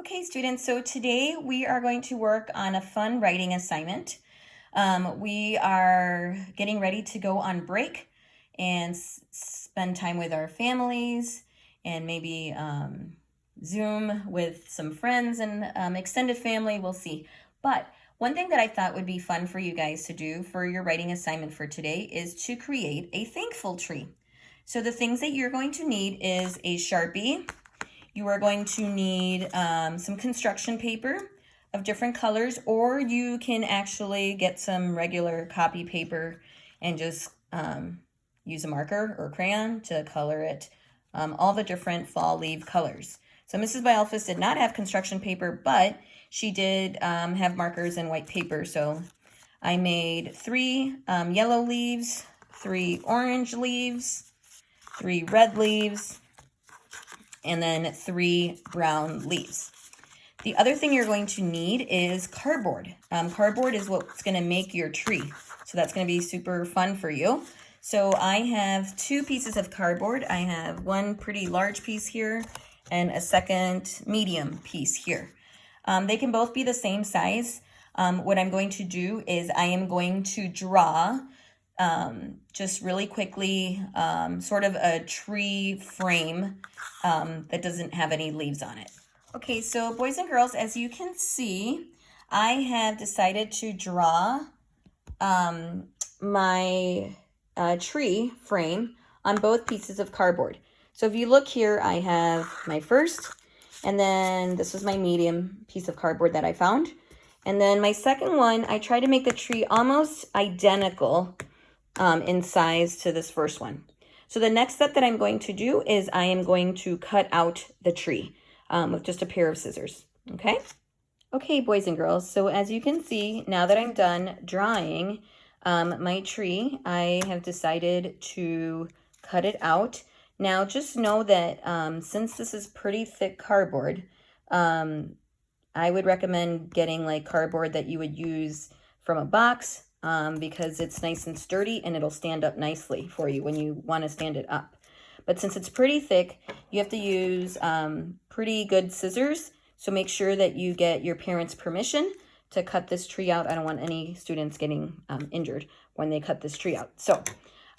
Okay, students, so today we are going to work on a fun writing assignment. We are getting ready to go on break and spend time with our families and maybe Zoom with some friends and extended family, we'll see. But one thing that I thought would be fun for you guys to do for your writing assignment for today is to create a thankful tree. So the things that you're going to need is a Sharpie. You are going to need some construction paper of different colors, or you can actually get some regular copy paper and just use a marker or crayon to color it all the different fall leaf colors. So Mrs. Bialfas did not have construction paper, but she did have markers and white paper. So I made 3 yellow leaves, 3 orange leaves, 3 red leaves, and then 3 brown leaves. The other thing you're going to need is cardboard. Cardboard is what's going to make your tree. So that's going to be super fun for you. So I have 2 pieces of cardboard. I have one pretty large piece here and a second medium piece here. They can both be the same size. What I'm going to do is I am going to draw just really quickly, sort of a tree frame that doesn't have any leaves on it. Okay, so boys and girls, as you can see, I have decided to draw my tree frame on both pieces of cardboard. So if you look here, I have my first, and then this was my medium piece of cardboard that I found. And then my second one, I tried to make the tree almost identical in size to this first one. So the next step that I'm going to do is I am going to cut out the tree with just a pair of scissors, okay? Okay, boys and girls, so as you can see, now that I'm done drawing my tree, I have decided to cut it out. Now just know that since this is pretty thick cardboard, I would recommend getting like cardboard that you would use from a box, because it's nice and sturdy and it'll stand up nicely for you when you want to stand it up. But since it's pretty thick, you have to use pretty good scissors. So make sure that you get your parents' permission to cut this tree out. I don't want any students getting injured when they cut this tree out. So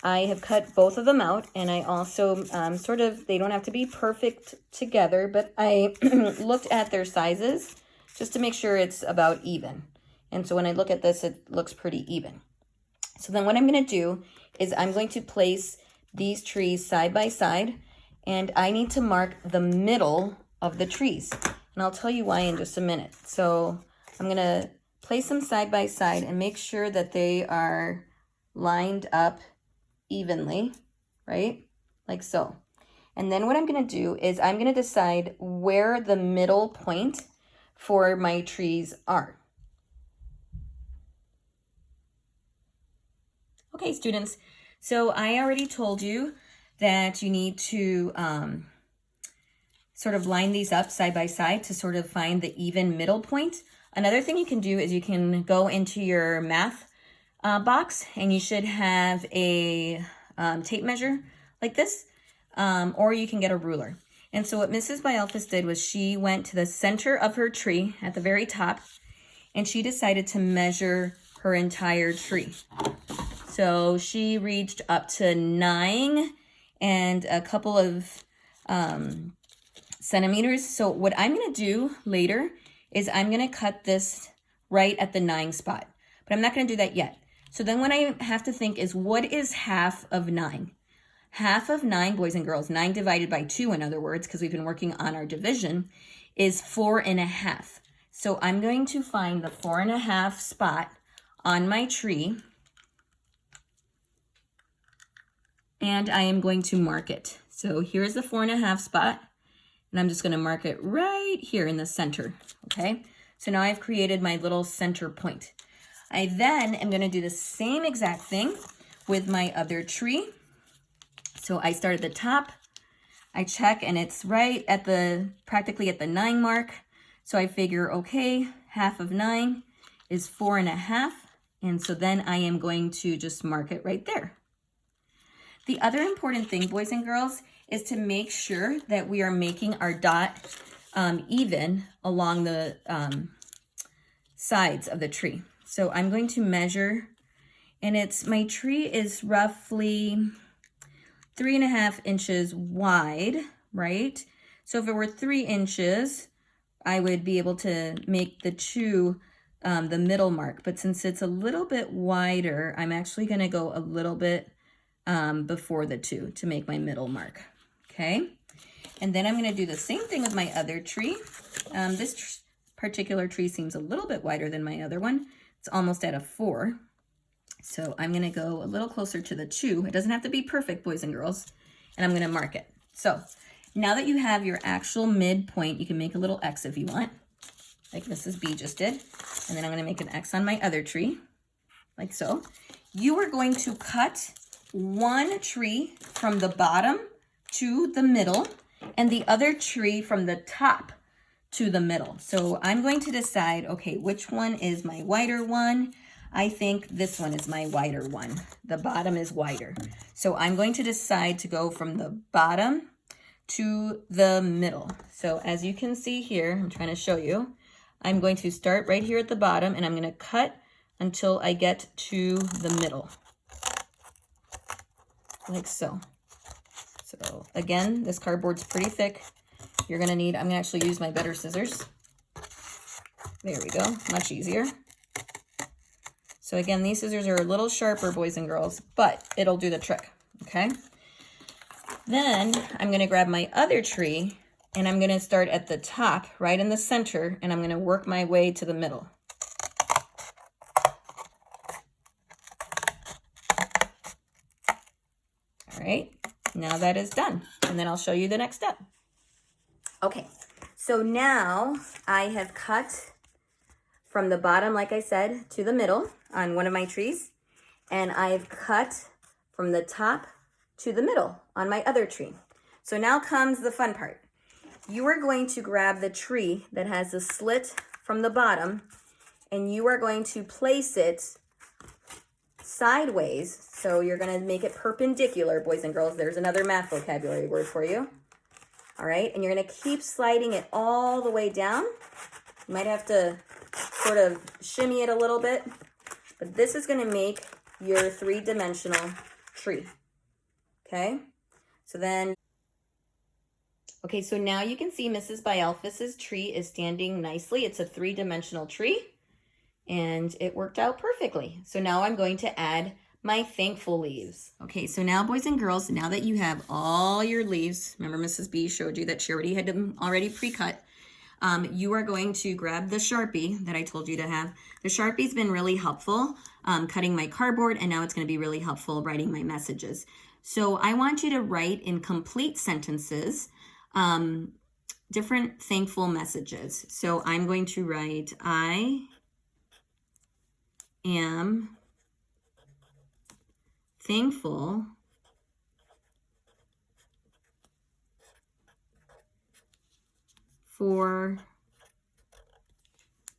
I have cut both of them out, and I also they don't have to be perfect together, but I looked at their sizes just to make sure it's about even. And so when I look at this, it looks pretty even. So then what I'm going to do is I'm going to place these trees side by side, and I need to mark the middle of the trees. And I'll tell you why in just a minute. So I'm going to place them side by side and make sure that they are lined up evenly, right? Like so. And then what I'm going to do is I'm going to decide where the middle point for my trees are. Okay, students, so I already told you that you need to sort of line these up side by side to sort of find the even middle point. Another thing you can do is you can go into your math box, and you should have a tape measure like this, or you can get a ruler. And so what Mrs. Bialfas did was she went to the center of her tree at the very top, and she decided to measure her entire tree. So she reached up to 9 and a couple of centimeters. So what I'm going to do later is I'm going to cut this right at the 9 spot, but I'm not going to do that yet. So then what I have to think is, what is half of 9? Half of 9, boys and girls, 9 divided by 2, in other words, because we've been working on our division, is 4.5. So I'm going to find the 4.5 spot on my tree, and I am going to mark it. So here's the 4.5 spot, and I'm just going to mark it right here in the center, okay? So now I've created my little center point. I then am going to do the same exact thing with my other tree. So I start at the top, I check, and it's right at practically at the 9 mark. So I figure, okay, half of 9 is 4.5. And so then I am going to just mark it right there. The other important thing, boys and girls, is to make sure that we are making our dot even along the sides of the tree. So I'm going to measure, and my tree is roughly 3.5 inches wide, right? So if it were 3 inches, I would be able to make the 2 the middle mark. But since it's a little bit wider, I'm actually going to go a little bit before the 2 to make my middle mark. Okay. And then I'm going to do the same thing with my other tree. This particular tree seems a little bit wider than my other one. It's almost at a 4. So I'm going to go a little closer to the 2. It doesn't have to be perfect, boys and girls. And I'm going to mark it. So now that you have your actual midpoint, you can make a little X if you want, like Mrs. B just did. And then I'm going to make an X on my other tree, like so. You are going to cut one tree from the bottom to the middle and the other tree from the top to the middle. So I'm going to decide, okay, which one is my wider one? I think this one is my wider one. The bottom is wider. So I'm going to decide to go from the bottom to the middle. So as you can see here, I'm trying to show you, I'm going to start right here at the bottom and I'm going to cut until I get to the middle, like so. So again, this cardboard's pretty thick. You're going to need, I'm going to actually use my better scissors. There we go, much easier. So again, these scissors are a little sharper, boys and girls, but it'll do the trick, okay? Then I'm going to grab my other tree and I'm going to start at the top, right in the center, and I'm going to work my way to the middle. All right, now that is done. And then I'll show you the next step. Okay, so now I have cut from the bottom, like I said, to the middle on one of my trees. And I've cut from the top to the middle on my other tree. So now comes the fun part. You are going to grab the tree that has a slit from the bottom and you are going to place it sideways. So you're going to make it perpendicular, boys and girls. There's another math vocabulary word for you. All right, and you're going to keep sliding it all the way down. You might have to sort of shimmy it a little bit, but this is going to make your 3-dimensional tree. Okay, so then, okay, so now you can see Mrs. Bialphus's tree is standing nicely. It's a 3-dimensional tree, and it worked out perfectly. So now I'm going to add my thankful leaves. Okay, so now, boys and girls, now that you have all your leaves, remember Mrs. B showed you that she already had them already pre-cut, you are going to grab the Sharpie that I told you to have. The Sharpie's been really helpful cutting my cardboard, and now it's going to be really helpful writing my messages. So I want you to write in complete sentences different thankful messages. So I'm going to write, I am thankful for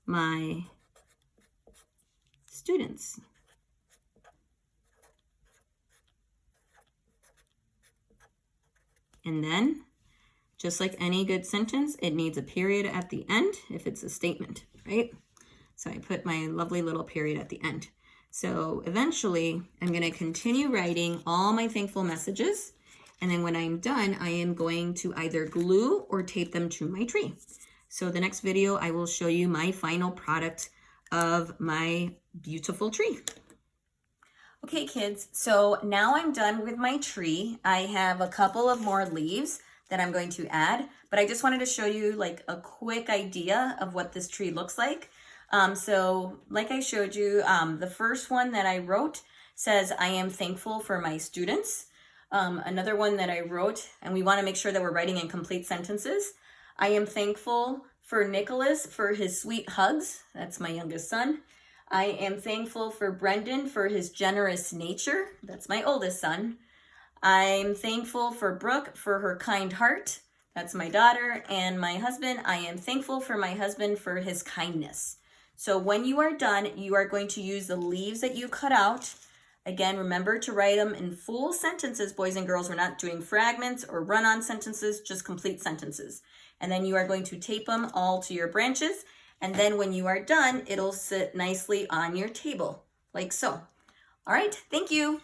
my students. And then, just like any good sentence, it needs a period at the end if it's a statement, right? So I put my lovely little period at the end. So eventually, I'm going to continue writing all my thankful messages. And then when I'm done, I am going to either glue or tape them to my tree. So the next video, I will show you my final product of my beautiful tree. Okay, kids, so now I'm done with my tree. I have a couple of more leaves that I'm going to add, but I just wanted to show you like a quick idea of what this tree looks like. So like I showed you, the first one that I wrote says, I am thankful for my students. Another one that I wrote, and we want to make sure that we're writing in complete sentences. I am thankful for Nicholas for his sweet hugs. That's my youngest son. I am thankful for Brendan for his generous nature. That's my oldest son. I'm thankful for Brooke for her kind heart. That's my daughter. And my husband, I am thankful for my husband for his kindness. So when you are done, you are going to use the leaves that you cut out. Again, remember to write them in full sentences, boys and girls. We're not doing fragments or run-on sentences, just complete sentences. And then you are going to tape them all to your branches. And then when you are done, it'll sit nicely on your table, like so. All right, thank you.